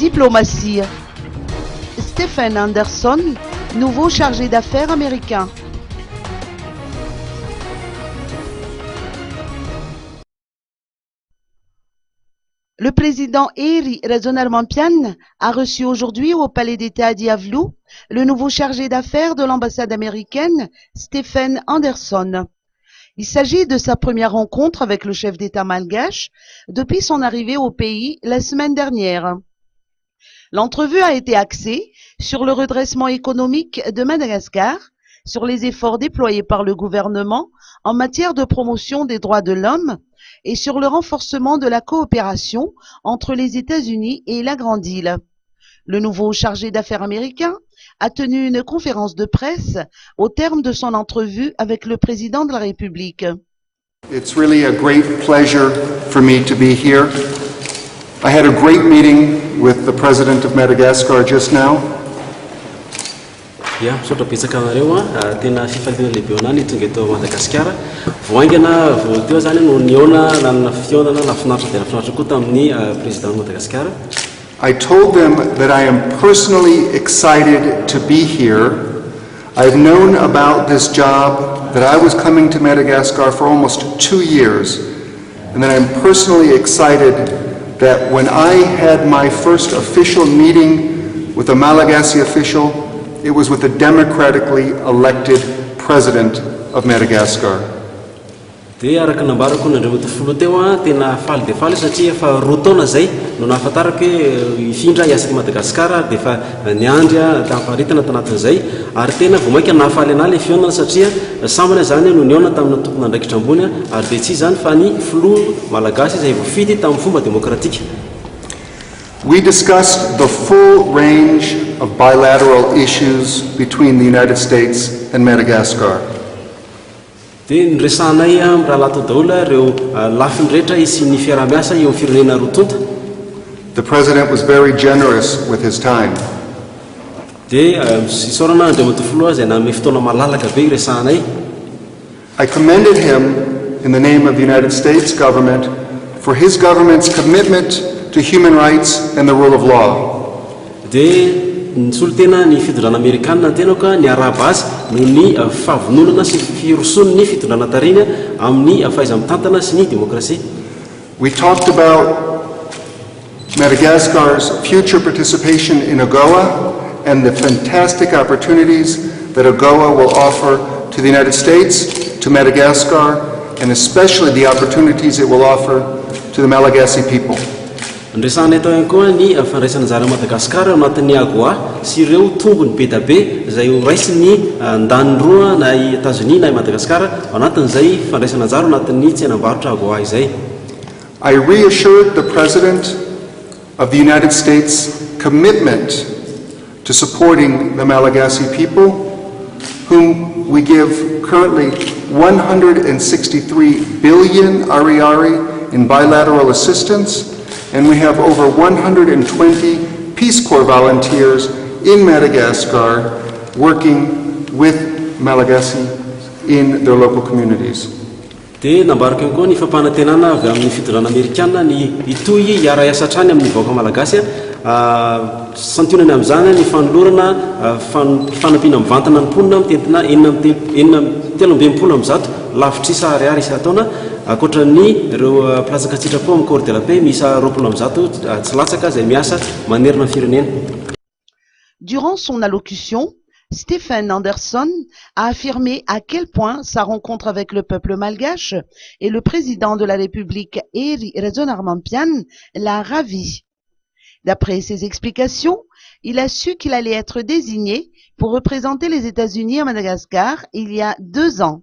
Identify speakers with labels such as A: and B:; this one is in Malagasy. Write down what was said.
A: Diplomatie. Stephen Anderson, nouveau chargé d'affaires américain. Le président Heri Rajaonarimampianina a reçu aujourd'hui au palais d'État d'Iavlou le nouveau chargé d'affaires de l'ambassade américaine, Stephen Anderson. Il s'agit de sa première rencontre avec le chef d'État malgache depuis son arrivée au pays la semaine dernière. L'entrevue a été axée sur le redressement économique de Madagascar, sur les efforts déployés par le gouvernement en matière de promotion des droits de l'homme et sur le renforcement de la coopération entre les États-Unis et la Grande Île. Le nouveau chargé d'affaires américain a tenu une conférence de presse au terme de son entrevue avec le président de la République.
B: It's really a great pleasure for me to be here. I had a great meeting with the president of Madagascar just now.
C: Ya, sotra betsaka anareo tena fifaliana lehibe anany tonga eto Madagasikara. Voaingana vao teo zany no niona nanana fionana nafinaritra dia nafinaritra koa tamin'ny président Madagascar.
B: I told them that I am personally excited to be here. I've known about this job, that I was coming to Madagascar for almost 2 years, and that I'm personally excited that when I had my first official meeting with a Malagasy official, it was with the democratically elected president of Madagascar.
C: Dia araka nambarako nandreo tafolo teo tena faly dia faly satria efa 2 taona zay no nahafantarako hoe hifindra hiasa ty Madagasikara dia efa niandry tafaritana tanatin'izay ary tena vao mainka nahafaly anahy le fionana satria sambana zany no niona tamina tompona andraikitra ambony ary dia tsy zany fa ny filoha malagasy izay voafidy tamin'ny fomba demokratika.
B: We discussed the full range of bilateral issues between the United States and Madagascar.
C: Dia niresanay amin'ny raha lato daholo ireo lafiny rehetra sy ny fiarah-miasa eo amin'ny firenena roa tonta.
B: The president was very generous with his time.
C: Dia isaorana andriamatoa filoha izay nanome fotoana malalaka be iresanay.
B: I commended him in the name of the United States government for his government's commitment to human rights and the rule of law.
C: Dia nisolo tena ny fitondrana amerikanina tena ka ny araba azy no ny fahavononana sy firosony ny fitondrana tarina amin'ny fahaiza-mitantana sy ny demokrasia.
B: We talked about Madagascar's future participation in AGOA and the fantastic opportunities that AGOA will offer to the United States, to Madagascar, and especially the opportunities it will offer to the Malagasy people.
C: Ndresana eto ihany koa ny fandraisana anjara Madagasikara anatin'ny AGOA sy ireo tombony be da be izay ho raisin'ny andaniny roa na i États-Unis na i Madagasikara anatin'izay fandraisana anjara anatin'ny tsenam-barotra AGOA izay.
B: I reassured the President of the United States' commitment to supporting the Malagasy people, whom we give currently 163 billion ariary in bilateral assistance, and we have over 120 Peace Corps volunteers in Madagascar working with Malagasy in their local communities.
C: Dia nambarako ihany koa ny fampanantenana avy amin'ny fitondrana amerikanina ny itoy hiara-iasa hatrany amin'ny vahoaka malagasy santionany amin'izany ny fanolorana fanampiana mivantana ny mponina mitentina 1320 lafitra ariary isa-taona ankoatran'ny ireo platsaka sitrapo amin'ny corps de la paix misy 20 tsy latsaka izay miasa manerina firenena.
A: Durant son allocution, Stephen Anderson a affirmé à quel point sa rencontre avec le peuple malgache et le président de la République Heri Rajaonarimampianina l'a ravi. D'après ses explications, il a su qu'il allait être désigné pour représenter les États-Unis à Madagascar il y a 2 ans.